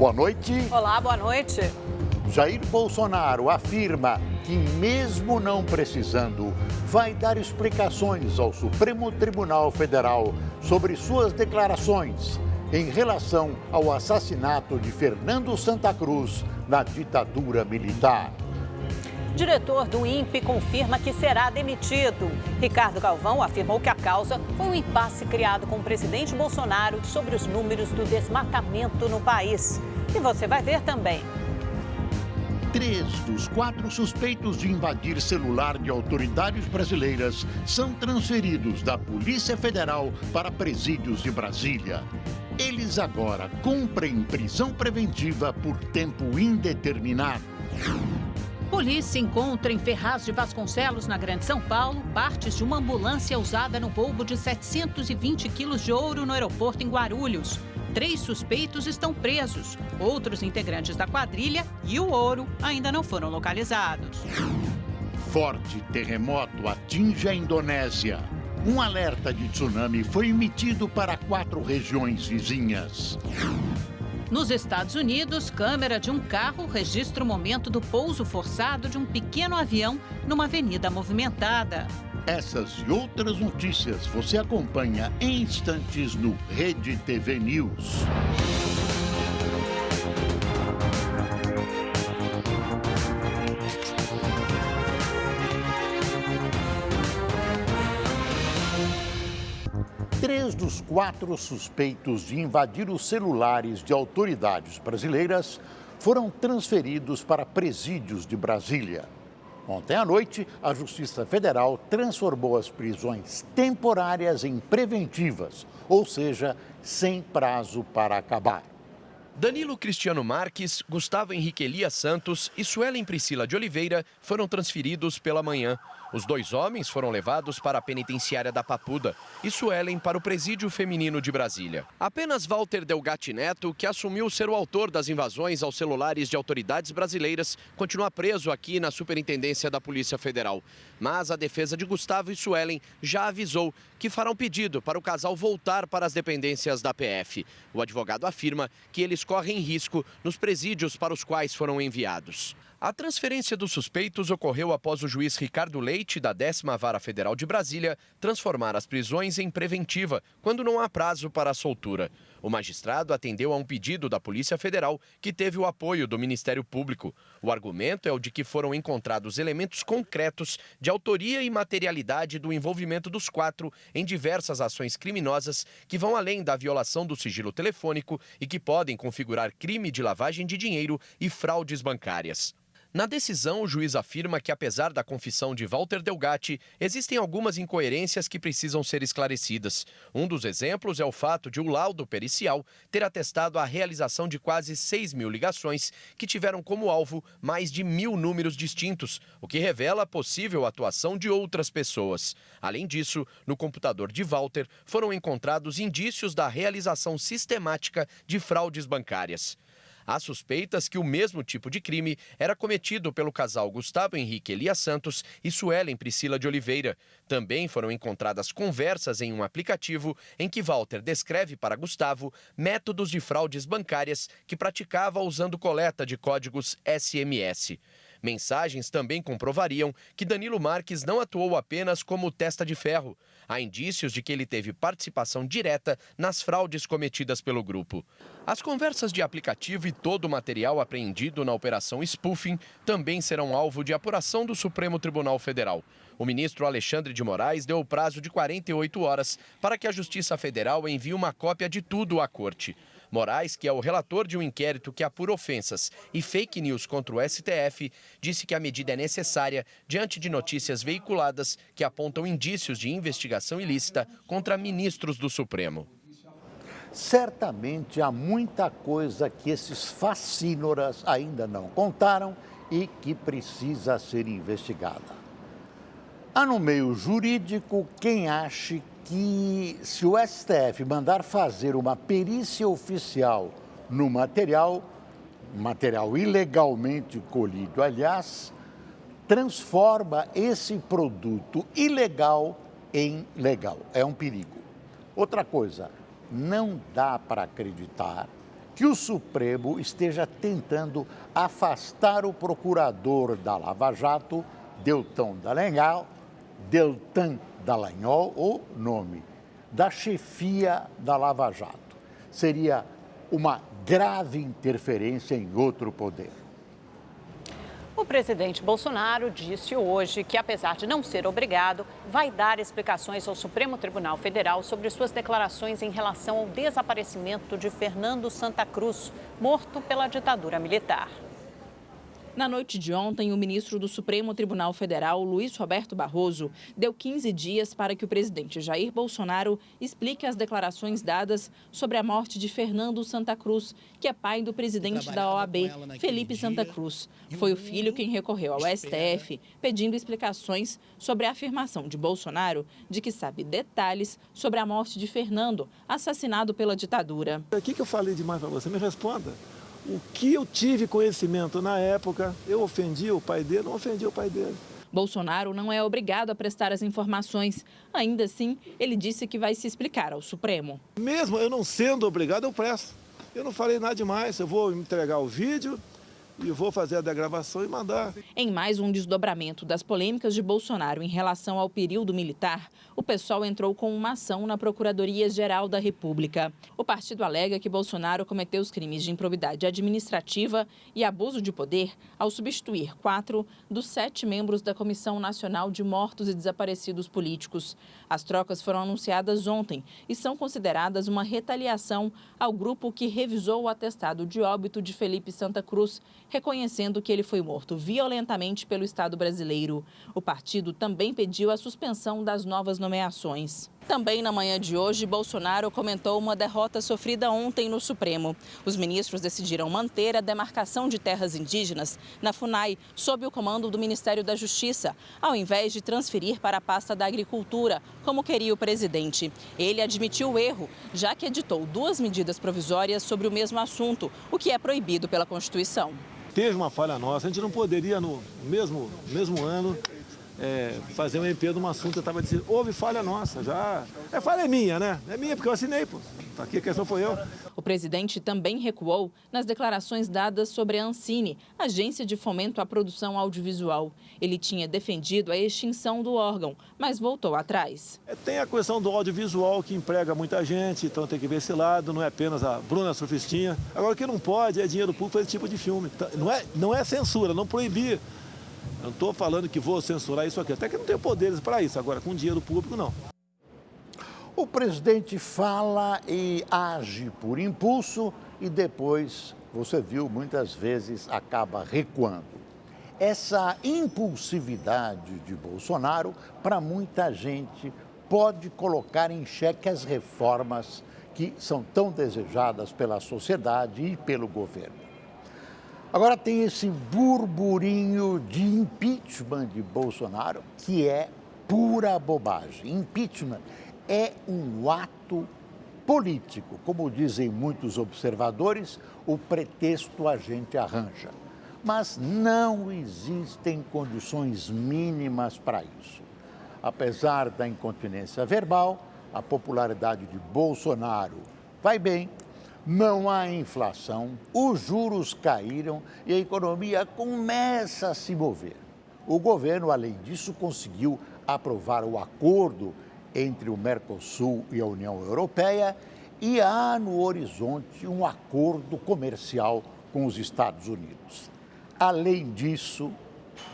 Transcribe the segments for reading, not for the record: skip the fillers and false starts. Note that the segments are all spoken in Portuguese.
Boa noite. Olá, boa noite. Jair Bolsonaro afirma que, mesmo não precisando, vai dar explicações ao Supremo Tribunal Federal sobre suas declarações em relação ao assassinato de Fernando Santa Cruz na ditadura militar. Diretor do INPE confirma que será demitido. Ricardo Galvão afirmou que a causa foi um impasse criado com o presidente Bolsonaro sobre os números do desmatamento no país. E você vai ver também. 3 dos 4 suspeitos de invadir celular de autoridades brasileiras são transferidos da Polícia Federal para presídios de Brasília. Eles agora cumprem prisão preventiva por tempo indeterminado. Polícia encontra em Ferraz de Vasconcelos, na Grande São Paulo, partes de uma ambulância usada no roubo de 720 quilos de ouro no aeroporto em Guarulhos. 3 suspeitos estão presos. Outros integrantes da quadrilha e o ouro ainda não foram localizados. Forte terremoto atinge a Indonésia. Um alerta de tsunami foi emitido para 4 regiões vizinhas. Nos Estados Unidos, câmera de um carro registra o momento do pouso forçado de um pequeno avião numa avenida movimentada. Essas e outras notícias você acompanha em instantes no Rede TV News. Três dos 4 suspeitos de invadir os celulares de autoridades brasileiras foram transferidos para presídios de Brasília. Ontem à noite, a Justiça Federal transformou as prisões temporárias em preventivas, ou seja, sem prazo para acabar. Danilo Cristiano Marques, Gustavo Henrique Elias Santos e Suelen Priscila de Oliveira foram transferidos pela manhã. Os 2 homens foram levados para a penitenciária da Papuda e Suelen para o presídio feminino de Brasília. Apenas Walter Delgatti Neto, que assumiu ser o autor das invasões aos celulares de autoridades brasileiras, continua preso aqui na Superintendência da Polícia Federal. Mas a defesa de Gustavo e Suelen já avisou que farão pedido para o casal voltar para as dependências da PF. O advogado afirma que eles correm risco nos presídios para os quais foram enviados. A transferência dos suspeitos ocorreu após o juiz Ricardo Leite, da 10ª Vara Federal de Brasília, transformar as prisões em preventiva, quando não há prazo para a soltura. O magistrado atendeu a um pedido da Polícia Federal, que teve o apoio do Ministério Público. O argumento é o de que foram encontrados elementos concretos de autoria e materialidade do envolvimento dos 4 em diversas ações criminosas que vão além da violação do sigilo telefônico e que podem configurar crime de lavagem de dinheiro e fraudes bancárias. Na decisão, o juiz afirma que, apesar da confissão de Walter Delgatti, existem algumas incoerências que precisam ser esclarecidas. Um dos exemplos é o fato de o laudo pericial ter atestado a realização de quase 6.000 ligações que tiveram como alvo mais de 1.000 números distintos, o que revela a possível atuação de outras pessoas. Além disso, no computador de Walter foram encontrados indícios da realização sistemática de fraudes bancárias. Há suspeitas que o mesmo tipo de crime era cometido pelo casal Gustavo Henrique Elias Santos e Suelen Priscila de Oliveira. Também foram encontradas conversas em um aplicativo em que Walter descreve para Gustavo métodos de fraudes bancárias que praticava usando coleta de códigos SMS. Mensagens também comprovariam que Danilo Marques não atuou apenas como testa de ferro. Há indícios de que ele teve participação direta nas fraudes cometidas pelo grupo. As conversas de aplicativo e todo o material apreendido na Operação Spoofing também serão alvo de apuração do Supremo Tribunal Federal. O ministro Alexandre de Moraes deu o prazo de 48 horas para que a Justiça Federal envie uma cópia de tudo à Corte. Moraes, que é o relator de um inquérito que apura ofensas e fake news contra o STF, disse que a medida é necessária diante de notícias veiculadas que apontam indícios de investigação ilícita contra ministros do Supremo. Certamente há muita coisa que esses facínoras ainda não contaram e que precisa ser investigada. Há no meio jurídico quem ache que, se o STF mandar fazer uma perícia oficial no material ilegalmente colhido, aliás, transforma esse produto ilegal em legal. É um perigo. Outra coisa, não dá para acreditar que o Supremo esteja tentando afastar o procurador da Lava Jato, Deltan Dallagnol, o nome, da chefia da Lava Jato. Seria uma grave interferência em outro poder. O presidente Bolsonaro disse hoje que, apesar de não ser obrigado, vai dar explicações ao Supremo Tribunal Federal sobre suas declarações em relação ao desaparecimento de Fernando Santa Cruz, morto pela ditadura militar. Na noite de ontem, o ministro do Supremo Tribunal Federal, Luiz Roberto Barroso, deu 15 dias para que o presidente Jair Bolsonaro explique as declarações dadas sobre a morte de Fernando Santa Cruz, que é pai do presidente da OAB, Felipe Santa Cruz. Foi o filho quem recorreu ao STF pedindo explicações sobre a afirmação de Bolsonaro de que sabe detalhes sobre a morte de Fernando, assassinado pela ditadura. O que eu falei demais para você? Me responda. O que eu tive conhecimento na época, eu ofendi o pai dele, não ofendi o pai dele. Bolsonaro não é obrigado a prestar as informações. Ainda assim, ele disse que vai se explicar ao Supremo. Mesmo eu não sendo obrigado, eu presto. Eu não falei nada demais, eu vou entregar o vídeo e vou fazer a degravação e mandar. Em mais um desdobramento das polêmicas de Bolsonaro em relação ao período militar, o PSOL entrou com uma ação na Procuradoria-Geral da República. O partido alega que Bolsonaro cometeu os crimes de improbidade administrativa e abuso de poder ao substituir 4 dos 7 membros da Comissão Nacional de Mortos e Desaparecidos Políticos. As trocas foram anunciadas ontem e são consideradas uma retaliação ao grupo que revisou o atestado de óbito de Felipe Santa Cruz, reconhecendo que ele foi morto violentamente pelo Estado brasileiro. O partido também pediu a suspensão das novas nomeações. Também na manhã de hoje, Bolsonaro comentou uma derrota sofrida ontem no Supremo. Os ministros decidiram manter a demarcação de terras indígenas na FUNAI, sob o comando do Ministério da Justiça, ao invés de transferir para a pasta da Agricultura, como queria o presidente. Ele admitiu o erro, já que editou 2 medidas provisórias sobre o mesmo assunto, o que é proibido pela Constituição. Teve uma falha nossa, a gente não poderia no mesmo ano fazer um MP de um assunto que eu estava dizendo, houve falha nossa, já. Falha é minha, né? É minha porque eu assinei, pô. Aqui a questão foi eu. O presidente também recuou nas declarações dadas sobre a Ancine, Agência de Fomento à Produção Audiovisual. Ele tinha defendido a extinção do órgão, mas voltou atrás. Tem a questão do audiovisual que emprega muita gente, então tem que ver esse lado, não é apenas a Bruna Surfistinha. Agora o que não pode é dinheiro público para esse tipo de filme. Não é censura, não proibir. Eu não estou falando que vou censurar isso aqui, até que não tenho poderes para isso, agora com dinheiro público não. O presidente fala e age por impulso e depois, você viu, muitas vezes acaba recuando. Essa impulsividade de Bolsonaro, para muita gente, pode colocar em xeque as reformas que são tão desejadas pela sociedade e pelo governo. Agora tem esse burburinho de impeachment de Bolsonaro, que é pura bobagem. Impeachment é um ato político. Como dizem muitos observadores, o pretexto a gente arranja. Mas não existem condições mínimas para isso. Apesar da incontinência verbal, a popularidade de Bolsonaro vai bem. Não há inflação, os juros caíram e a economia começa a se mover. O governo, além disso, conseguiu aprovar o acordo entre o Mercosul e a União Europeia e há no horizonte um acordo comercial com os Estados Unidos. Além disso,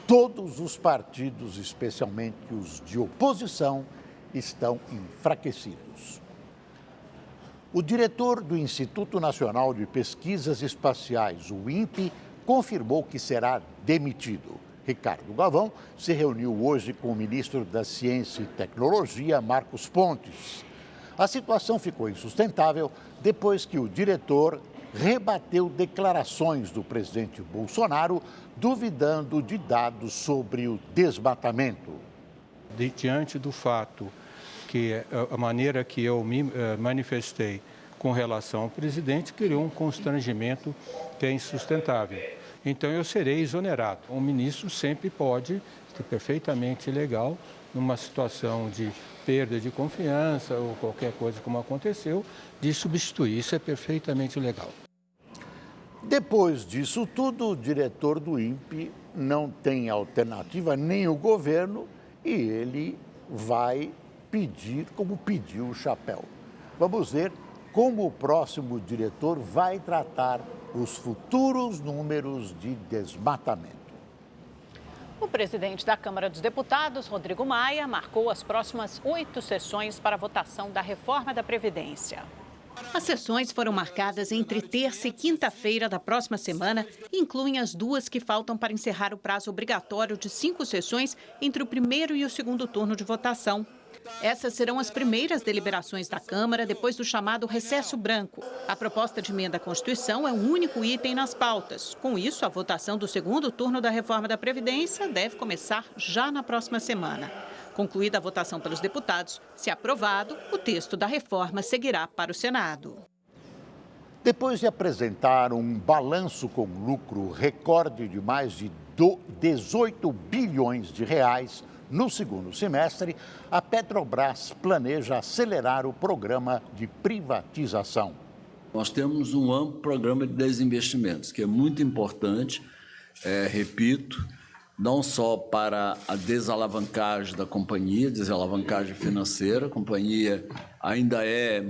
todos os partidos, especialmente os de oposição, estão enfraquecidos. O diretor do Instituto Nacional de Pesquisas Espaciais, o INPE, confirmou que será demitido. Ricardo Galvão se reuniu hoje com o ministro da Ciência e Tecnologia, Marcos Pontes. A situação ficou insustentável depois que o diretor rebateu declarações do presidente Bolsonaro, duvidando de dados sobre o desmatamento. Diante do fato que a maneira que eu me manifestei com relação ao presidente criou um constrangimento que é insustentável. Então, eu serei exonerado. O ministro sempre pode, perfeitamente legal, numa situação de perda de confiança ou qualquer coisa como aconteceu, de substituir. Isso é perfeitamente legal. Depois disso tudo, o diretor do INPE não tem alternativa, nem o governo, e ele vai pedir, como pediu o chapéu. Vamos ver como o próximo diretor vai tratar os futuros números de desmatamento. O presidente da Câmara dos Deputados, Rodrigo Maia, marcou as próximas 8 sessões para a votação da reforma da Previdência. As sessões foram marcadas entre terça e quinta-feira da próxima semana e incluem as 2 que faltam para encerrar o prazo obrigatório de 5 sessões entre o primeiro e o segundo turno de votação. Essas serão as primeiras deliberações da Câmara depois do chamado recesso branco. A proposta de emenda à Constituição é o único item nas pautas. Com isso, a votação do segundo turno da reforma da Previdência deve começar já na próxima semana. Concluída a votação pelos deputados, se aprovado, o texto da reforma seguirá para o Senado. Depois de apresentar um balanço com lucro recorde de mais de 18 bilhões de reais no segundo semestre, a Petrobras planeja acelerar o programa de privatização. Nós temos um amplo programa de desinvestimentos, que é muito importante, repito, não só para a desalavancagem da companhia, desalavancagem financeira, a companhia ainda é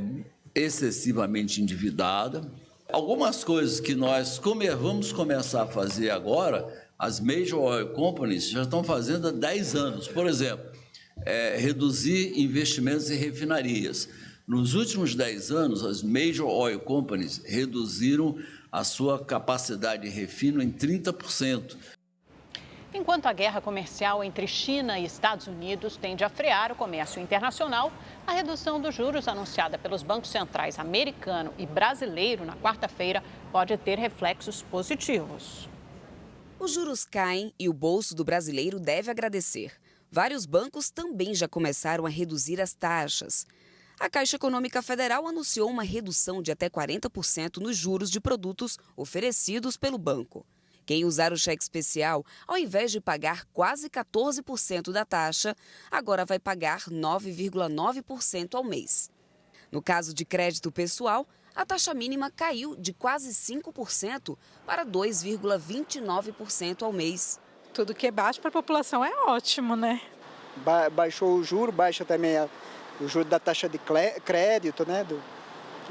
excessivamente endividada. Algumas coisas que nós vamos começar a fazer agora, as Major Oil Companies já estão fazendo há 10 anos. Por exemplo, reduzir investimentos em refinarias. Nos últimos 10 anos, as Major Oil Companies reduziram a sua capacidade de refino em 30%. Enquanto a guerra comercial entre China e Estados Unidos tende a frear o comércio internacional, a redução dos juros anunciada pelos bancos centrais americano e brasileiro na quarta-feira pode ter reflexos positivos. Os juros caem e o bolso do brasileiro deve agradecer. Vários bancos também já começaram a reduzir as taxas. A Caixa Econômica Federal anunciou uma redução de até 40% nos juros de produtos oferecidos pelo banco. Quem usar o cheque especial, ao invés de pagar quase 14% da taxa, agora vai pagar 9,9% ao mês. No caso de crédito pessoal, a taxa mínima caiu de quase 5% para 2,29% ao mês. Tudo que é baixo para a população é ótimo, né? Baixou o juro, baixa também o juro da taxa de crédito, né?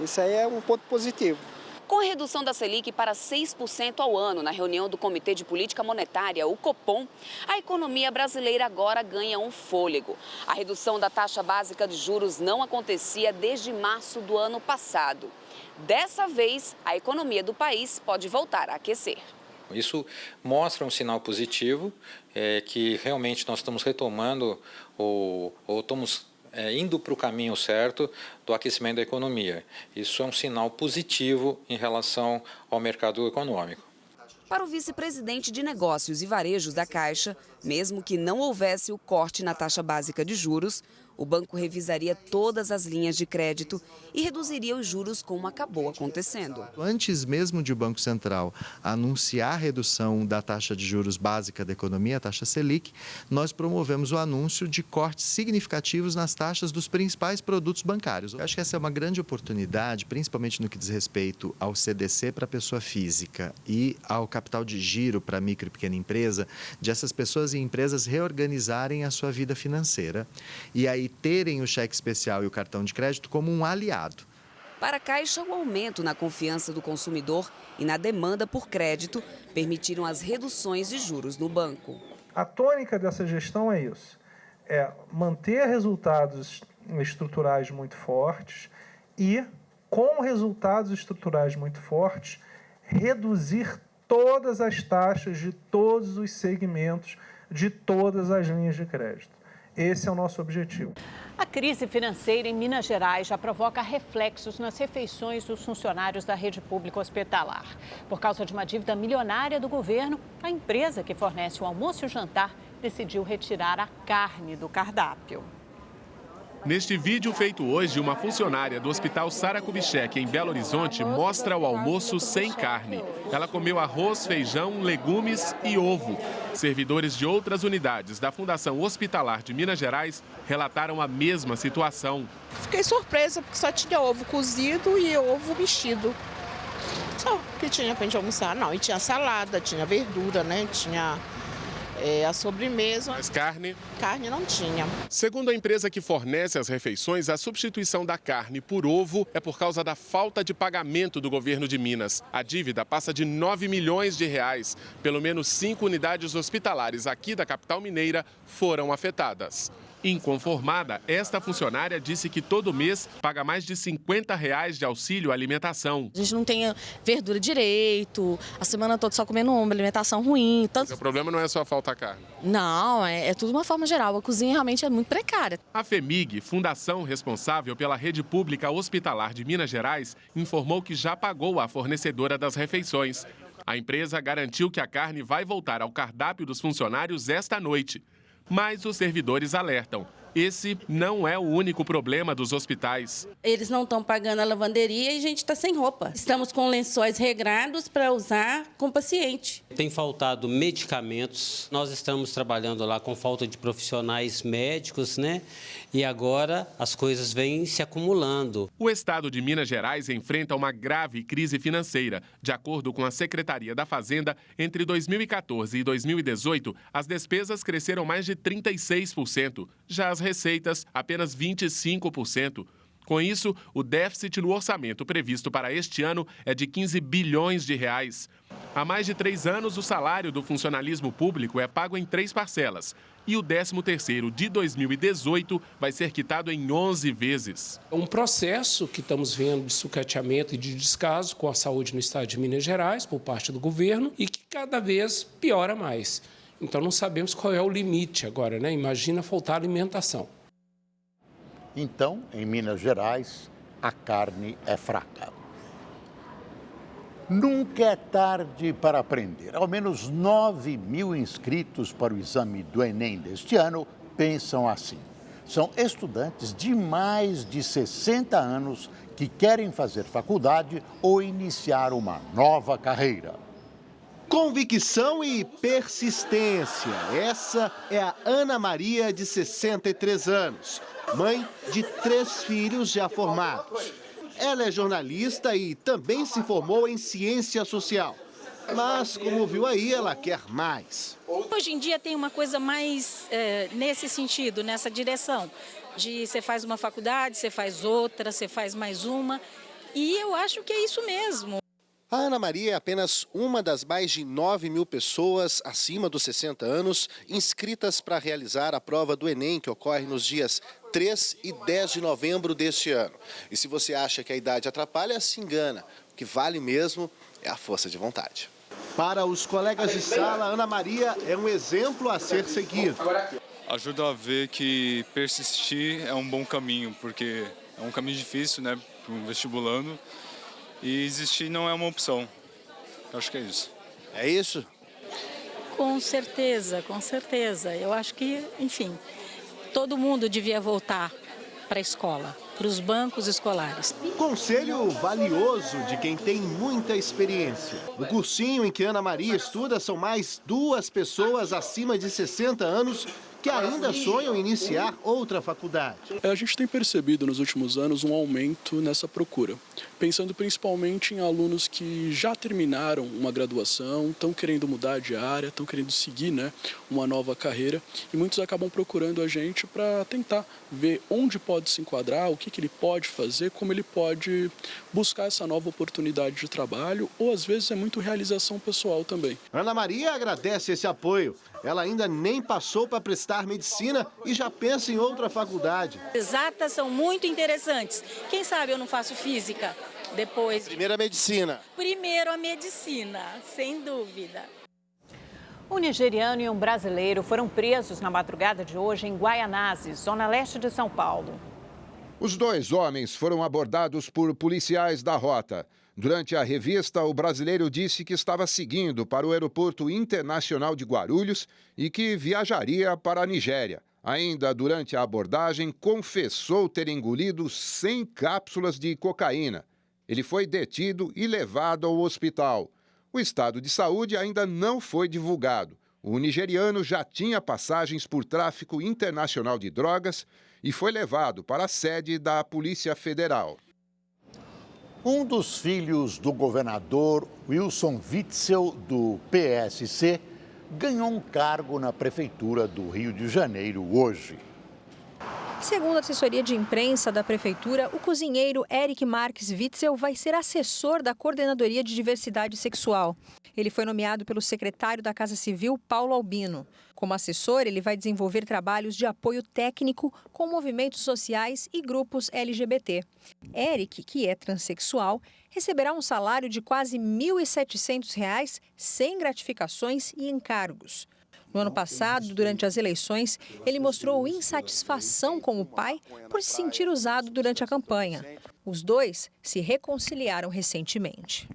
Isso aí é um ponto positivo. Com a redução da Selic para 6% ao ano na reunião do Comitê de Política Monetária, o Copom, a economia brasileira agora ganha um fôlego. A redução da taxa básica de juros não acontecia desde março do ano passado. Dessa vez, a economia do país pode voltar a aquecer. Isso mostra um sinal positivo, que realmente nós estamos retomando ou estamos indo para o caminho certo do aquecimento da economia. Isso é um sinal positivo em relação ao mercado econômico. Para o vice-presidente de Negócios e Varejos da Caixa, mesmo que não houvesse o corte na taxa básica de juros, o banco revisaria todas as linhas de crédito e reduziria os juros como acabou acontecendo. Antes mesmo de o Banco Central anunciar a redução da taxa de juros básica da economia, a taxa Selic, nós promovemos o anúncio de cortes significativos nas taxas dos principais produtos bancários. Eu acho que essa é uma grande oportunidade, principalmente no que diz respeito ao CDC para a pessoa física e ao capital de giro para a micro e pequena empresa, de essas pessoas e empresas reorganizarem a sua vida financeira e aí terem o cheque especial e o cartão de crédito como um aliado. Para a Caixa, o aumento na confiança do consumidor e na demanda por crédito permitiram as reduções de juros no banco. A tônica dessa gestão é isso, manter resultados estruturais muito fortes e, com resultados estruturais muito fortes, reduzir todas as taxas de todos os segmentos, de todas as linhas de crédito. Esse é o nosso objetivo. A crise financeira em Minas Gerais já provoca reflexos nas refeições dos funcionários da rede pública hospitalar. Por causa de uma dívida milionária do governo, a empresa que fornece o almoço e o jantar decidiu retirar a carne do cardápio. Neste vídeo feito hoje, uma funcionária do Hospital Sara Kubitschek, em Belo Horizonte, mostra o almoço sem carne. Ela comeu arroz, feijão, legumes e ovo. Servidores de outras unidades da Fundação Hospitalar de Minas Gerais relataram a mesma situação. Fiquei surpresa porque só tinha ovo cozido e ovo mexido. Só que tinha pra gente almoçar, não. E tinha salada, tinha verdura, né? Tinha a sobremesa. Mas carne? Carne não tinha. Segundo a empresa que fornece as refeições, a substituição da carne por ovo é por causa da falta de pagamento do governo de Minas. A dívida passa de 9 milhões de reais. Pelo menos 5 unidades hospitalares aqui da capital mineira foram afetadas. Inconformada, esta funcionária disse que todo mês paga mais de R$50 de auxílio alimentação. A gente não tem verdura direito, a semana toda só comendo uma alimentação ruim. O problema não é só faltar carne. Não, é tudo uma forma geral. A cozinha realmente é muito precária. A FEMIG, fundação responsável pela rede pública hospitalar de Minas Gerais, informou que já pagou a fornecedora das refeições. A empresa garantiu que a carne vai voltar ao cardápio dos funcionários esta noite. Mas os servidores alertam. Esse não é o único problema dos hospitais. Eles não estão pagando a lavanderia e a gente está sem roupa. Estamos com lençóis regrados para usar com o paciente. Tem faltado medicamentos. Nós estamos trabalhando lá com falta de profissionais médicos, né? E agora as coisas vêm se acumulando. O estado de Minas Gerais enfrenta uma grave crise financeira. De acordo com a Secretaria da Fazenda, entre 2014 e 2018, as despesas cresceram mais de 36%. Já as receitas, apenas 25%. Com isso, o déficit no orçamento previsto para este ano é de 15 bilhões de reais. Há mais de 3 anos, o salário do funcionalismo público é pago em 3 parcelas. E o 13º de 2018 vai ser quitado em 11 vezes. É um processo que estamos vendo de sucateamento e de descaso com a saúde no estado de Minas Gerais, por parte do governo, e que cada vez piora mais. Então, não sabemos qual é o limite agora, né? Imagina faltar alimentação. Então, em Minas Gerais, a carne é fraca. Nunca é tarde para aprender. Ao menos 9 mil inscritos para o exame do Enem deste ano pensam assim. São estudantes de mais de 60 anos que querem fazer faculdade ou iniciar uma nova carreira. Convicção e persistência. Essa é a Ana Maria, de 63 anos, mãe de 3 filhos já formados. Ela é jornalista e também se formou em ciência social. Mas, como viu aí, ela quer mais. Hoje em dia tem uma coisa mais nesse sentido, nessa direção. De você faz uma faculdade, você faz outra, você faz mais uma. E eu acho que é isso mesmo. A Ana Maria é apenas uma das mais de 9 mil pessoas acima dos 60 anos inscritas para realizar a prova do Enem, que ocorre nos dias 3 e 10 de novembro deste ano. E se você acha que a idade atrapalha, se engana. O que vale mesmo é a força de vontade. Para os colegas de sala, Ana Maria é um exemplo a ser seguido. Ajuda a ver que persistir é um bom caminho, porque é um caminho difícil, né, para um vestibulando. E existir não é uma opção. Acho que é isso. É isso? Com certeza, com certeza. Eu acho que, enfim, todo mundo devia voltar para a escola, para os bancos escolares. Conselho valioso de quem tem muita experiência. O cursinho em que Ana Maria estuda são mais 2 pessoas acima de 60 anos que ainda sonham em iniciar outra faculdade. A gente tem percebido nos últimos anos um aumento nessa procura, pensando principalmente em alunos que já terminaram uma graduação, estão querendo mudar de área, estão querendo seguir, né, uma nova carreira, e muitos acabam procurando a gente para tentar ver onde pode se enquadrar, o que ele pode fazer, como ele pode buscar essa nova oportunidade de trabalho, ou às vezes é muito realização pessoal também. Ana Maria agradece esse apoio. Ela ainda nem passou para prestar medicina e já pensa em outra faculdade. Exatas são muito interessantes. Quem sabe eu não faço física depois. Primeiro a medicina. Primeiro a medicina, sem dúvida. Um nigeriano e um brasileiro foram presos na madrugada de hoje em Guaianazes, zona leste de São Paulo. Os 2 homens foram abordados por policiais da rota. Durante a revista, o brasileiro disse que estava seguindo para o Aeroporto Internacional de Guarulhos e que viajaria para a Nigéria. Ainda durante a abordagem, confessou ter engolido 100 cápsulas de cocaína. Ele foi detido e levado ao hospital. O estado de saúde ainda não foi divulgado. O nigeriano já tinha passagens por tráfico internacional de drogas e foi levado para a sede da Polícia Federal. Um dos filhos do governador Wilson Witzel, do PSC, ganhou um cargo na Prefeitura do Rio de Janeiro hoje. Segundo a assessoria de imprensa da Prefeitura, o cozinheiro Eric Marques Witzel vai ser assessor da Coordenadoria de Diversidade Sexual. Ele foi nomeado pelo secretário da Casa Civil, Paulo Albino. Como assessor, ele vai desenvolver trabalhos de apoio técnico com movimentos sociais e grupos LGBT. Eric, que é transexual, receberá um salário de quase R$ 1.700, sem gratificações e encargos. No ano passado, durante as eleições, ele mostrou insatisfação com o pai por se sentir usado durante a campanha. Os dois se reconciliaram recentemente.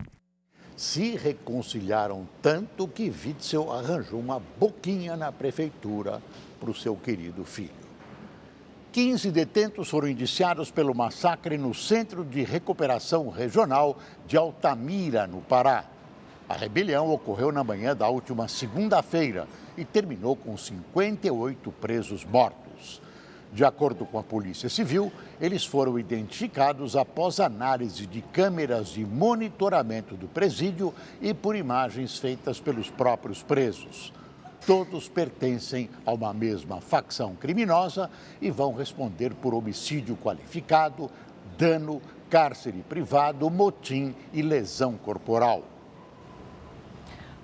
Se reconciliaram tanto que Witzel arranjou uma boquinha na prefeitura para o seu querido filho. 15 detentos foram indiciados pelo massacre no Centro de Recuperação Regional de Altamira, no Pará. A rebelião ocorreu na manhã da última segunda-feira e terminou com 58 presos mortos. De acordo com a Polícia Civil, eles foram identificados após análise de câmeras de monitoramento do presídio e por imagens feitas pelos próprios presos. Todos pertencem a uma mesma facção criminosa e vão responder por homicídio qualificado, dano, cárcere privado, motim e lesão corporal.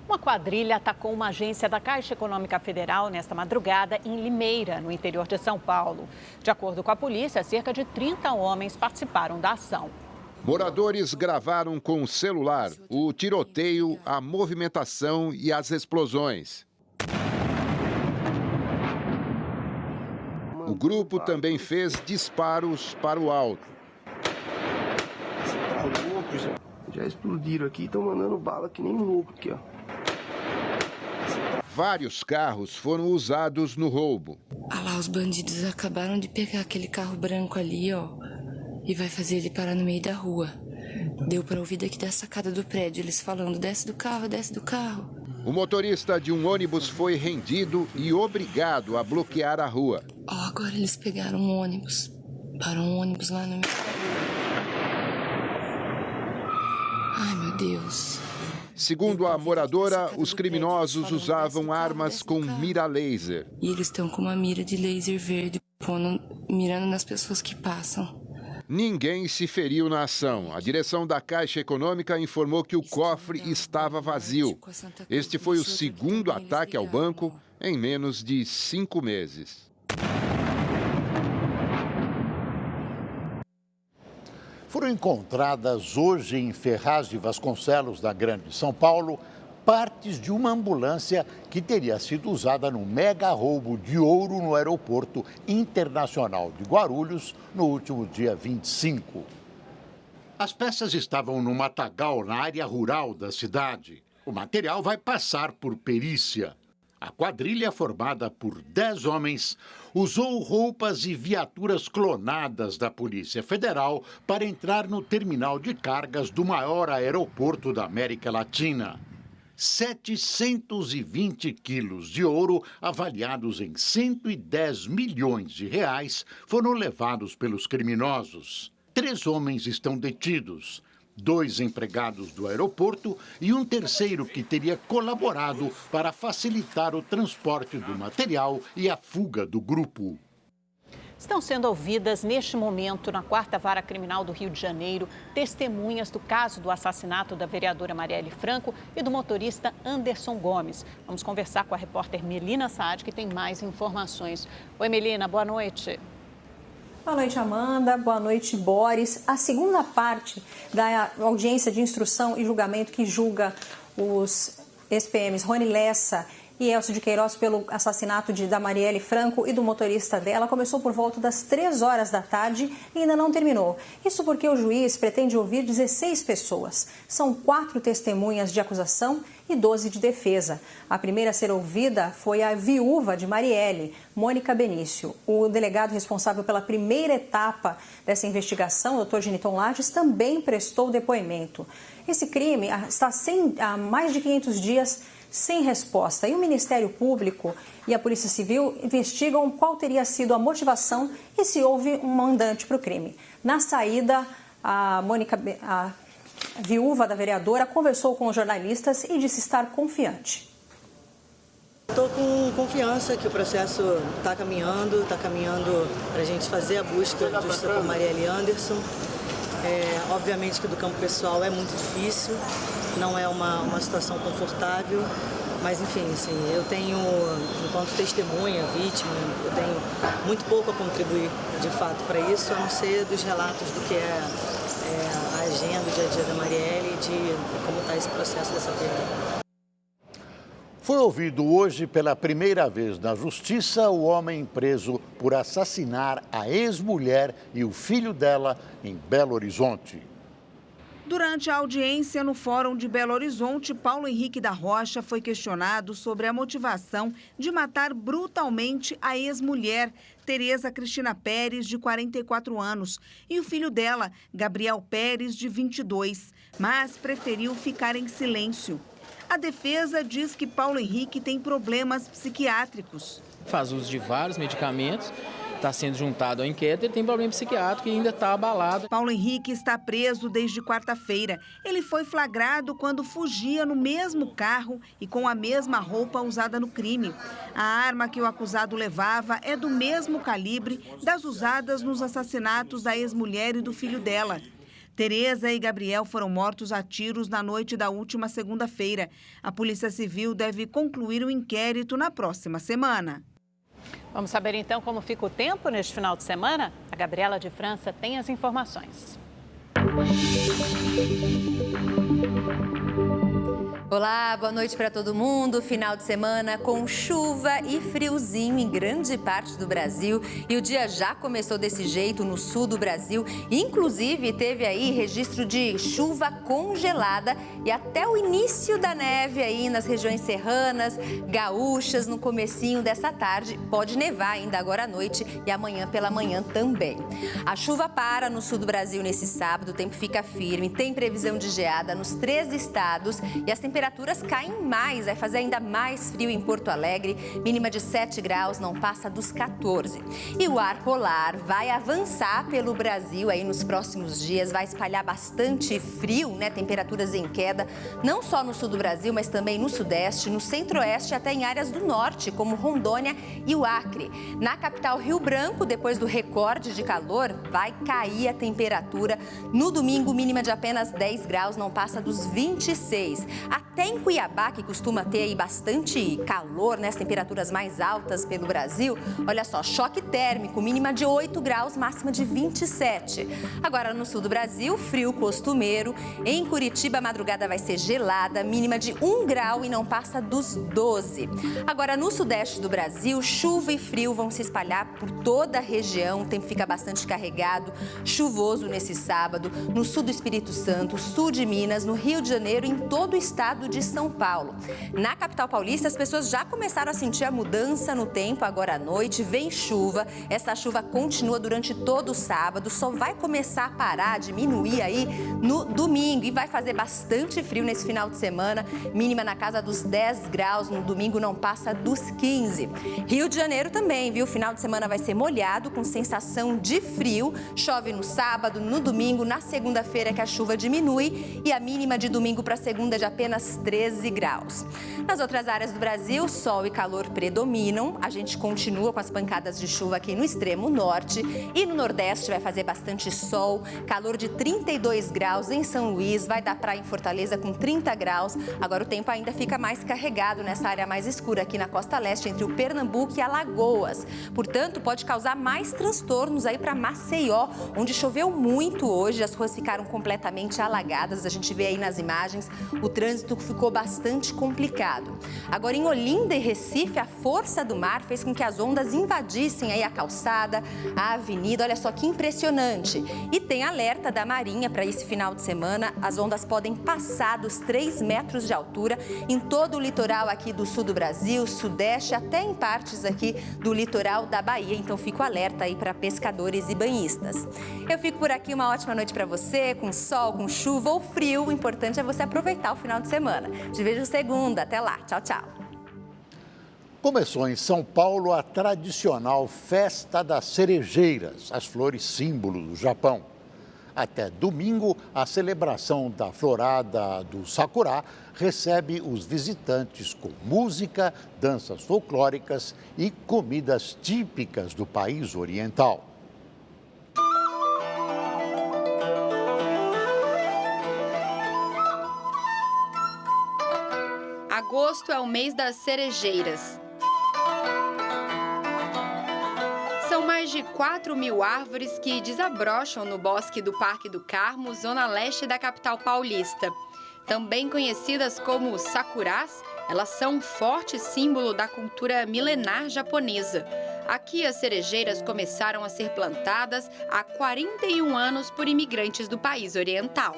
Uma quadrilha atacou uma agência da Caixa Econômica Federal nesta madrugada em Limeira, no interior de São Paulo. De acordo com a polícia, cerca de 30 homens participaram da ação. Moradores gravaram com o celular o tiroteio, a movimentação e as explosões. O grupo também fez disparos para o alto. Já explodiram aqui, estão mandando bala que nem louco aqui, ó. Vários carros foram usados no roubo. Ah lá, os bandidos acabaram de pegar aquele carro branco ali, ó, e vai fazer ele parar no meio da rua. Deu para ouvir daqui da sacada do prédio, eles falando, desce do carro, desce do carro. O motorista de um ônibus foi rendido e obrigado a bloquear a rua. Ó, agora eles pegaram um ônibus, pararam um ônibus lá no meio da rua. Ai, meu Deus. Segundo a moradora, os criminosos usavam armas com mira laser. E eles estão com uma mira de laser verde, mirando nas pessoas que passam. Ninguém se feriu na ação. A direção da Caixa Econômica informou que o cofre estava vazio. Este foi o segundo ataque ao banco em menos de 5 meses. Foram encontradas hoje em Ferraz de Vasconcelos, na Grande São Paulo, partes de uma ambulância que teria sido usada no mega roubo de ouro no Aeroporto Internacional de Guarulhos no último dia 25. As peças estavam no matagal na área rural da cidade. O material vai passar por perícia. A quadrilha, formada por 10 homens, usou roupas e viaturas clonadas da Polícia Federal para entrar no terminal de cargas do maior aeroporto da América Latina. 720 quilos de ouro, avaliados em 110 milhões de reais, foram levados pelos criminosos. 3 homens estão detidos. 2 empregados do aeroporto e um terceiro que teria colaborado para facilitar o transporte do material e a fuga do grupo. Estão sendo ouvidas neste momento, na 4ª Vara Criminal do Rio de Janeiro, testemunhas do caso do assassinato da vereadora Marielle Franco e do motorista Anderson Gomes. Vamos conversar com a repórter Melina Saad, que tem mais informações. Oi, Melina, boa noite. Boa noite, Amanda. Boa noite, Boris. A segunda parte da audiência de instrução e julgamento que julga os ex-PMs Rony Lessa e Elcio de Queiroz pelo assassinato da Marielle Franco e do motorista dela começou por volta das 3 horas da tarde e ainda não terminou. Isso porque o juiz pretende ouvir 16 pessoas. São 4 testemunhas de acusação e 12 de defesa. A primeira a ser ouvida foi a viúva de Marielle, Mônica Benício. O delegado responsável pela primeira etapa dessa investigação, o Dr. Geniton Lages, também prestou depoimento. Esse crime está há mais de 500 dias sem resposta. E o Ministério Público e a Polícia Civil investigam qual teria sido a motivação e se houve um mandante para o crime. Na saída, A Mônica, a viúva da vereadora, conversou com os jornalistas e disse estar confiante. Estou com confiança que o processo está caminhando para a gente fazer a busca de justiça por Marielle Anderson. Obviamente que do campo pessoal é muito difícil, não é uma situação confortável, mas enfim, assim, eu tenho, enquanto testemunha, vítima, eu tenho muito pouco a contribuir de fato para isso, a não ser dos relatos do que é a agenda, o dia a dia da Marielle e de como está esse processo dessa perda. Foi ouvido hoje pela primeira vez na Justiça o homem preso por assassinar a ex-mulher e o filho dela em Belo Horizonte. Durante a audiência no Fórum de Belo Horizonte, Paulo Henrique da Rocha foi questionado sobre a motivação de matar brutalmente a ex-mulher, Tereza Cristina Pérez, de 44 anos, e o filho dela, Gabriel Pérez, de 22, mas preferiu ficar em silêncio. A defesa diz que Paulo Henrique tem problemas psiquiátricos. Faz uso de vários medicamentos, está sendo juntado ao inquérito, ele tem problema psiquiátrico e ainda está abalado. Paulo Henrique está preso desde quarta-feira. Ele foi flagrado quando fugia no mesmo carro e com a mesma roupa usada no crime. A arma que o acusado levava é do mesmo calibre das usadas nos assassinatos da ex-mulher e do filho dela. Tereza e Gabriel foram mortos a tiros na noite da última segunda-feira. A Polícia Civil deve concluir o inquérito na próxima semana. Vamos saber então como fica o tempo neste final de semana? A Gabriela de França tem as informações. Olá, boa noite para todo mundo. Final de semana com chuva e friozinho em grande parte do Brasil. E o dia já começou desse jeito no sul do Brasil. Inclusive, teve aí registro de chuva congelada e até o início da neve aí nas regiões serranas, gaúchas, no comecinho dessa tarde. Pode nevar ainda agora à noite e amanhã pela manhã também. A chuva para no sul do Brasil nesse sábado, o tempo fica firme, tem previsão de geada nos 3 estados e as temperaturas caem mais, vai fazer ainda mais frio em Porto Alegre, mínima de 7 graus, não passa dos 14. E o ar polar vai avançar pelo Brasil aí nos próximos dias, vai espalhar bastante frio, né? Temperaturas em queda, não só no sul do Brasil, mas também no sudeste, no centro-oeste, até em áreas do norte, como Rondônia e o Acre. Na capital Rio Branco, depois do recorde de calor, vai cair a temperatura. No domingo, mínima de apenas 10 graus, não passa dos 26. Até em Cuiabá, que costuma ter aí bastante calor, né, as temperaturas mais altas pelo Brasil, olha só, choque térmico, mínima de 8 graus, máxima de 27. Agora, no sul do Brasil, frio costumeiro. Em Curitiba, a madrugada vai ser gelada, mínima de 1 grau e não passa dos 12. Agora, no sudeste do Brasil, chuva e frio vão se espalhar por toda a região, o tempo fica bastante carregado, chuvoso nesse sábado, no sul do Espírito Santo, sul de Minas, no Rio de Janeiro, em todo o estado de São Paulo. Na capital paulista, as pessoas já começaram a sentir a mudança no tempo agora à noite. Vem chuva, essa chuva continua durante todo o sábado, só vai começar a parar, diminuir aí no domingo e vai fazer bastante frio nesse final de semana, mínima na casa dos 10 graus, no domingo não passa dos 15. Rio de Janeiro também, viu? Final de semana vai ser molhado, com sensação de frio, chove no sábado, no domingo, na segunda-feira que a chuva diminui e a mínima de domingo para segunda de apenas 13 graus. Nas outras áreas do Brasil, sol e calor predominam. A gente continua com as pancadas de chuva aqui no extremo norte e no nordeste vai fazer bastante sol, calor de 32 graus em São Luís, vai dar praia em Fortaleza com 30 graus. Agora o tempo ainda fica mais carregado nessa área mais escura aqui na costa leste, entre o Pernambuco e Alagoas. Portanto, pode causar mais transtornos aí para Maceió, onde choveu muito hoje, as ruas ficaram completamente alagadas. A gente vê aí nas imagens, o trânsito ficou bastante complicado. Agora, em Olinda e Recife, a força do mar fez com que as ondas invadissem aí a calçada, a avenida. Olha só que impressionante. E tem alerta da Marinha para esse final de semana. As ondas podem passar dos 3 metros de altura em todo o litoral aqui do sul do Brasil, sudeste, até em partes aqui do litoral da Bahia. Então, fico alerta aí para pescadores e banhistas. Eu fico por aqui, uma ótima noite para você, com sol, com chuva ou frio. O importante é você aproveitar o final de semana. Te vejo segunda. Até lá. Tchau, tchau. Começou em São Paulo a tradicional Festa das Cerejeiras, as flores símbolo do Japão. Até domingo, a celebração da florada do Sakura recebe os visitantes com música, danças folclóricas e comidas típicas do país oriental. Agosto é o mês das cerejeiras. São mais de 4.000 árvores que desabrocham no bosque do Parque do Carmo, zona leste da capital paulista. Também conhecidas como sakuras, elas são um forte símbolo da cultura milenar japonesa. Aqui as cerejeiras começaram a ser plantadas há 41 anos por imigrantes do país oriental.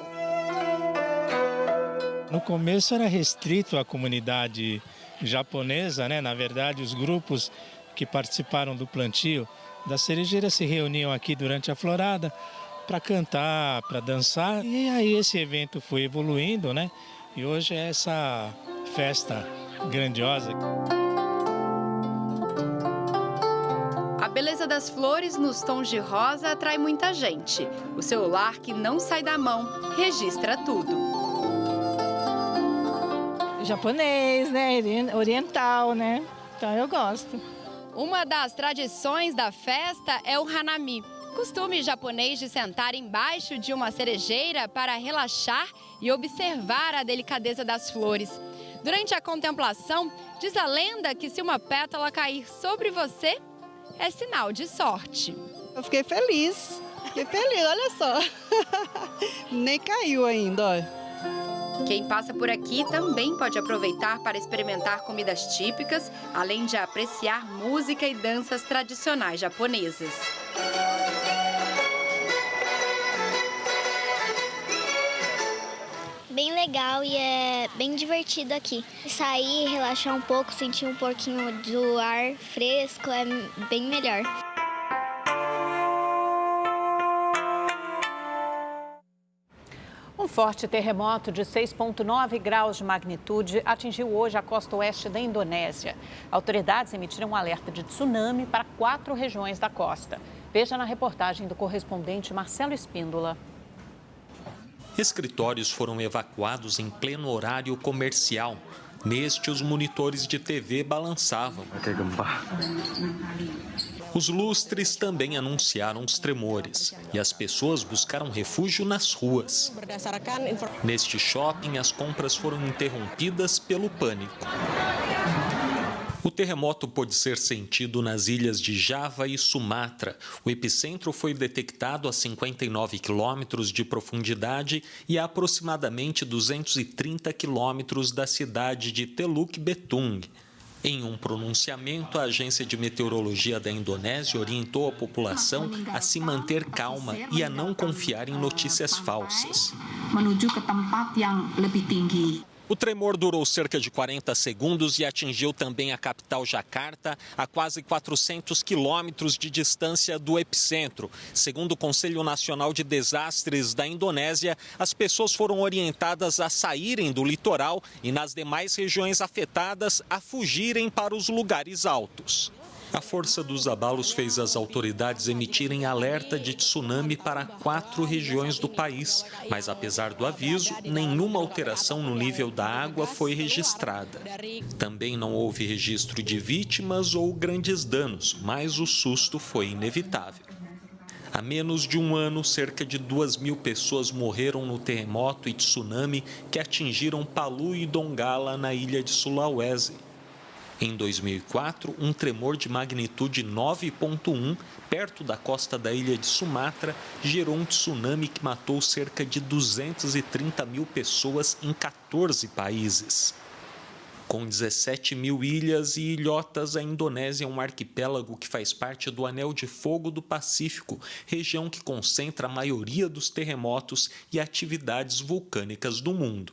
No começo era restrito à comunidade japonesa, né? Na verdade, os grupos que participaram do plantio das cerejeiras se reuniam aqui durante a florada para cantar, para dançar. E aí esse evento foi evoluindo, né? E hoje é essa festa grandiosa. A beleza das flores nos tons de rosa atrai muita gente. O celular que não sai da mão registra tudo. Japonês, né? Oriental, né? Então eu gosto. Uma das tradições da festa é o hanami, costume japonês de sentar embaixo de uma cerejeira para relaxar e observar a delicadeza das flores. Durante a contemplação, diz a lenda que se uma pétala cair sobre você, é sinal de sorte. Eu fiquei feliz, olha só. Nem caiu ainda, ó. Quem passa por aqui também pode aproveitar para experimentar comidas típicas, além de apreciar música e danças tradicionais japonesas. Bem legal e é bem divertido aqui. Sair, relaxar um pouco, sentir um pouquinho do ar fresco é bem melhor. Um forte terremoto de 6,9 graus de magnitude atingiu hoje a costa oeste da Indonésia. Autoridades emitiram um alerta de tsunami para 4 regiões da costa. Veja na reportagem do correspondente Marcelo Espíndola. Escritórios foram evacuados em pleno horário comercial. Neste, os monitores de TV balançavam. Os lustres também anunciaram os tremores e as pessoas buscaram refúgio nas ruas. Neste shopping, as compras foram interrompidas pelo pânico. O terremoto pôde ser sentido nas ilhas de Java e Sumatra. O epicentro foi detectado a 59 quilômetros de profundidade e a aproximadamente 230 quilômetros da cidade de Teluk Betung. Em um pronunciamento, a Agência de Meteorologia da Indonésia orientou a população a se manter calma e a não confiar em notícias falsas. O tremor durou cerca de 40 segundos e atingiu também a capital Jakarta, a quase 400 quilômetros de distância do epicentro. Segundo o Conselho Nacional de Desastres da Indonésia, as pessoas foram orientadas a saírem do litoral e, nas demais regiões afetadas, a fugirem para os lugares altos. A força dos abalos fez as autoridades emitirem alerta de tsunami para 4 regiões do país, mas apesar do aviso, nenhuma alteração no nível da água foi registrada. Também não houve registro de vítimas ou grandes danos, mas o susto foi inevitável. Há menos de um ano, cerca de 2.000 pessoas morreram no terremoto e tsunami que atingiram Palu e Donggala, na ilha de Sulawesi. Em 2004, um tremor de magnitude 9,1, perto da costa da ilha de Sumatra, gerou um tsunami que matou cerca de 230.000 pessoas em 14 países. Com 17.000 ilhas e ilhotas, a Indonésia é um arquipélago que faz parte do Anel de Fogo do Pacífico, região que concentra a maioria dos terremotos e atividades vulcânicas do mundo.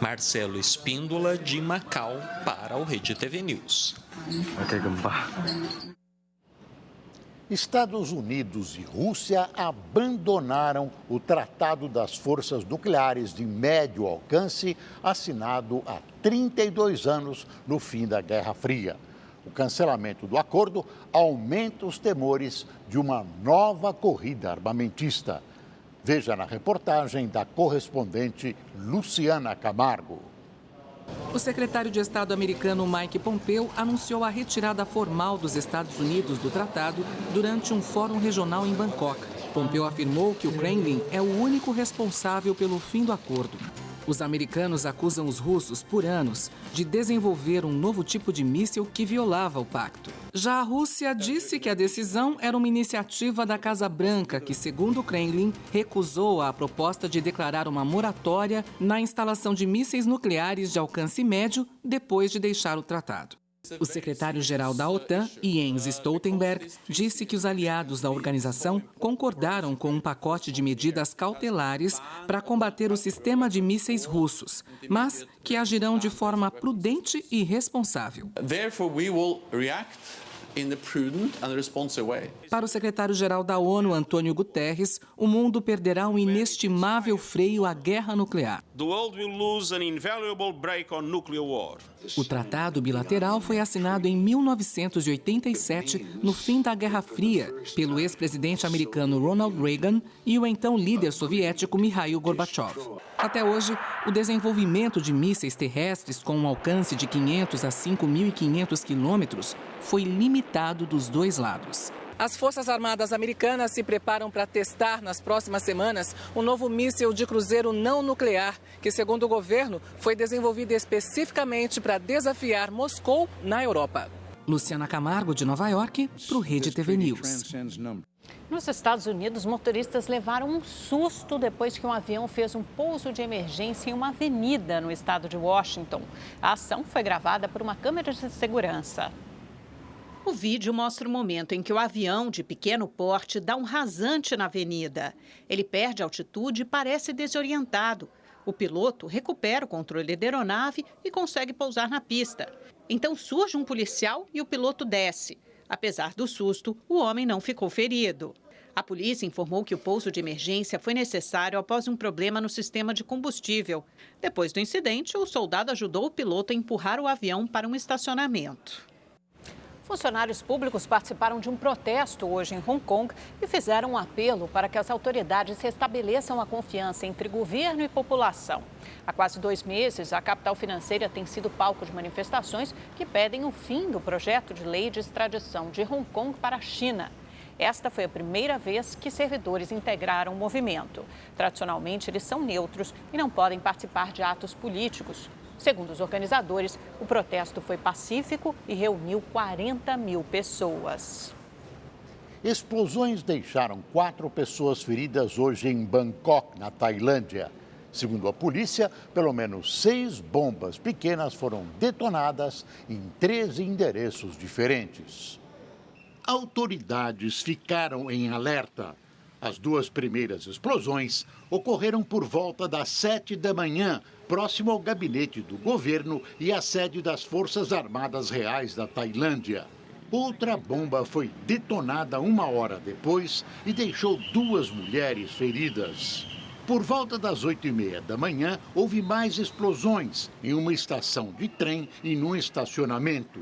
Marcelo Espíndola, de Macau, para o Rede TV News. Estados Unidos e Rússia abandonaram o Tratado das Forças Nucleares de Médio Alcance, assinado há 32 anos no fim da Guerra Fria. O cancelamento do acordo aumenta os temores de uma nova corrida armamentista. Veja na reportagem da correspondente Luciana Camargo. O secretário de Estado americano Mike Pompeo anunciou a retirada formal dos Estados Unidos do tratado durante um fórum regional em Bangkok. Pompeo afirmou que o Kremlin é o único responsável pelo fim do acordo. Os americanos acusam os russos, por anos, de desenvolver um novo tipo de míssil que violava o pacto. Já a Rússia disse que a decisão era uma iniciativa da Casa Branca, que, segundo o Kremlin, recusou a proposta de declarar uma moratória na instalação de mísseis nucleares de alcance médio depois de deixar o tratado. O secretário-geral da OTAN, Jens Stoltenberg, disse que os aliados da organização concordaram com um pacote de medidas cautelares para combater o sistema de mísseis russos, mas que agirão de forma prudente e responsável. Therefore, we will react in a prudent and responsive way. Para o secretário-geral da ONU, Antônio Guterres, o mundo perderá um inestimável freio à guerra nuclear. The world will lose an invaluable break on nuclear war. O tratado bilateral foi assinado em 1987, no fim da Guerra Fria, pelo ex-presidente americano Ronald Reagan e o então líder soviético Mikhail Gorbachev. Até hoje, o desenvolvimento de mísseis terrestres com um alcance de 500 a 5.500 quilômetros foi limitado dos dois lados. As Forças Armadas Americanas se preparam para testar nas próximas semanas um novo míssil de cruzeiro não nuclear, que, segundo o governo, foi desenvolvido especificamente para desafiar Moscou na Europa. Luciana Camargo, de Nova York, para o Rede TV News. Nos Estados Unidos, motoristas levaram um susto depois que um avião fez um pouso de emergência em uma avenida no estado de Washington. A ação foi gravada por uma câmera de segurança. O vídeo mostra o momento em que o avião, de pequeno porte, dá um rasante na avenida. Ele perde altitude e parece desorientado. O piloto recupera o controle da aeronave e consegue pousar na pista. Então surge um policial e o piloto desce. Apesar do susto, o homem não ficou ferido. A polícia informou que o pouso de emergência foi necessário após um problema no sistema de combustível. Depois do incidente, o soldado ajudou o piloto a empurrar o avião para um estacionamento. Funcionários públicos participaram de um protesto hoje em Hong Kong e fizeram um apelo para que as autoridades restabeleçam a confiança entre governo e população. Há quase 2 meses, a capital financeira tem sido palco de manifestações que pedem o fim do projeto de lei de extradição de Hong Kong para a China. Esta foi a primeira vez que servidores integraram o movimento. Tradicionalmente, eles são neutros e não podem participar de atos políticos. Segundo os organizadores, o protesto foi pacífico e reuniu 40 mil pessoas. Explosões deixaram 4 pessoas feridas hoje em Bangkok, na Tailândia. Segundo a polícia, pelo menos 6 bombas pequenas foram detonadas em 13 endereços diferentes. Autoridades ficaram em alerta. As 2 primeiras explosões ocorreram por volta das 7 da manhã, próximo ao gabinete do governo e à sede das Forças Armadas Reais da Tailândia. Outra bomba foi detonada 1 hora depois e deixou 2 mulheres feridas. Por volta das 8h30 da manhã, houve mais explosões em uma estação de trem e num estacionamento.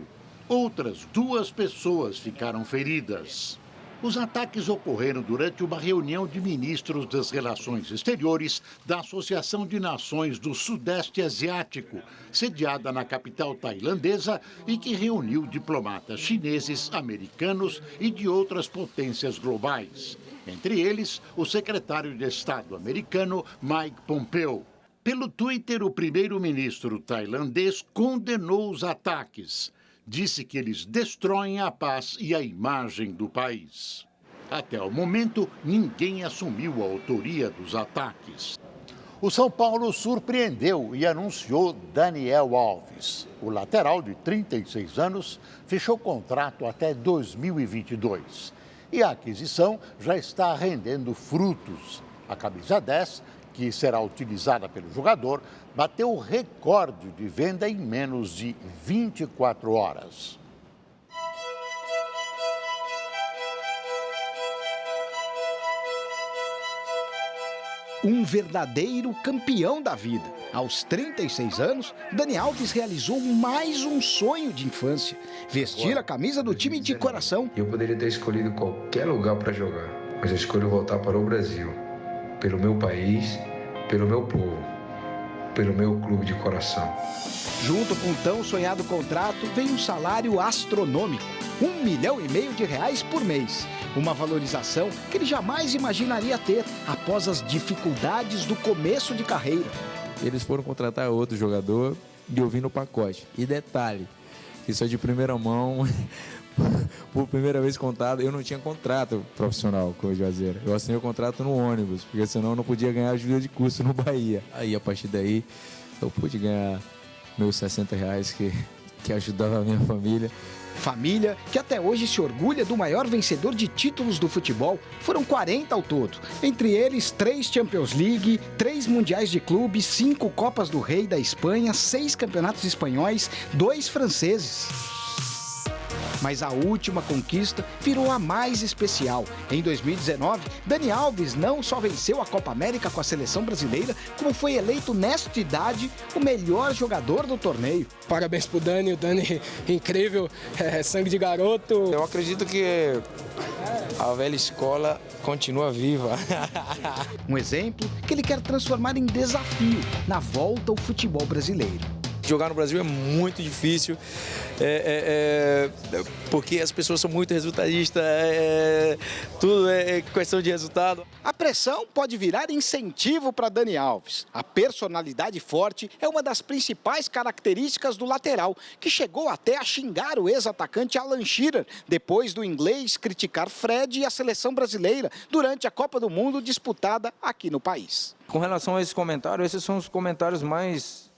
Outras 2 pessoas ficaram feridas. Os ataques ocorreram durante uma reunião de ministros das Relações Exteriores da Associação de Nações do Sudeste Asiático, sediada na capital tailandesa e que reuniu diplomatas chineses, americanos e de outras potências globais. Entre eles, o secretário de Estado americano Mike Pompeo. Pelo Twitter, o primeiro-ministro tailandês condenou os ataques. Disse que eles destroem a paz e a imagem do país. Até o momento, ninguém assumiu a autoria dos ataques. O São Paulo surpreendeu e anunciou Daniel Alves. O lateral de 36 anos fechou contrato até 2022. E a aquisição já está rendendo frutos. A camisa 10, que será utilizada pelo jogador, bateu o recorde de venda em menos de 24 horas. Um verdadeiro campeão da vida. Aos 36 anos, Dani Alves realizou mais um sonho de infância: vestir a camisa do time de coração. Eu poderia ter escolhido qualquer lugar para jogar, mas eu escolho voltar para o Brasil. pelo meu país, pelo meu povo, pelo meu clube de coração. Junto com o tão sonhado contrato, vem um salário astronômico, R$1,5 milhão por mês. Uma valorização que ele jamais imaginaria ter após as dificuldades do começo de carreira. Eles foram contratar outro jogador e eu vim no pacote. E detalhe, isso é de primeira mão, por primeira vez contado, eu não tinha contrato profissional com o Juazeiro. Eu assinei o contrato no ônibus, porque senão eu não podia ganhar ajuda de custo no Bahia. Aí, a partir daí, eu pude ganhar meus R$60 que ajudava a minha família. Família que até hoje se orgulha do maior vencedor de títulos do futebol. Foram 40 ao todo. Entre eles, 3 Champions League, 3 Mundiais de Clubes, 5 Copas do Rei da Espanha, 6 campeonatos espanhóis, 2 franceses. Mas a última conquista virou a mais especial. Em 2019, Dani Alves não só venceu a Copa América com a seleção brasileira, como foi eleito nesta idade o melhor jogador do torneio. Parabéns pro Dani, o Dani incrível, sangue de garoto. Eu acredito que a velha escola continua viva. Um exemplo que ele quer transformar em desafio na volta ao futebol brasileiro. Jogar no Brasil é muito difícil, porque as pessoas são muito resultadistas, tudo é questão de resultado. A pressão pode virar incentivo para Dani Alves. A personalidade forte é uma das principais características do lateral, que chegou até a xingar o ex-atacante Alan Shearer, depois do inglês criticar Fred e a seleção brasileira durante a Copa do Mundo disputada aqui no país. Com relação a esse comentário, esses são os comentários mais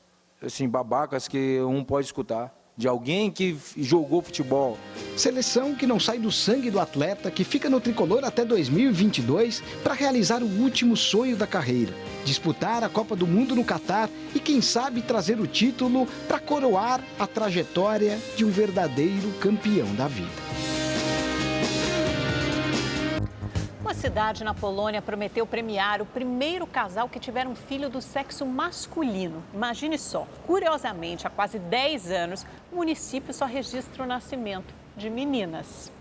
babacas que um pode escutar, de alguém que jogou futebol. Seleção que não sai do sangue do atleta, que fica no tricolor até 2022 para realizar o último sonho da carreira, disputar a Copa do Mundo no Catar e, quem sabe, trazer o título para coroar a trajetória de um verdadeiro campeão da vida. Uma cidade na Polônia prometeu premiar o primeiro casal que tiver um filho do sexo masculino. Imagine só, curiosamente, há quase 10 anos, o município só registra o nascimento de meninas.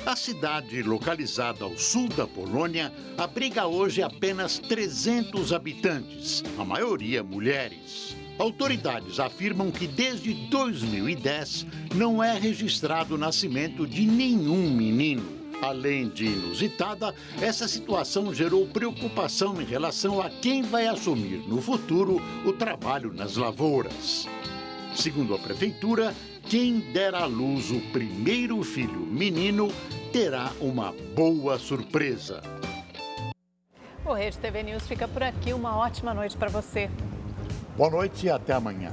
A cidade, localizada ao sul da Polônia, abriga hoje apenas 300 habitantes, a maioria mulheres. Autoridades afirmam que desde 2010 não é registrado o nascimento de nenhum menino. Além de inusitada, essa situação gerou preocupação em relação a quem vai assumir no futuro o trabalho nas lavouras. Segundo a prefeitura, quem der à luz o primeiro filho menino terá uma boa surpresa. O Rede TV News fica por aqui. Uma ótima noite para você. Boa noite e até amanhã.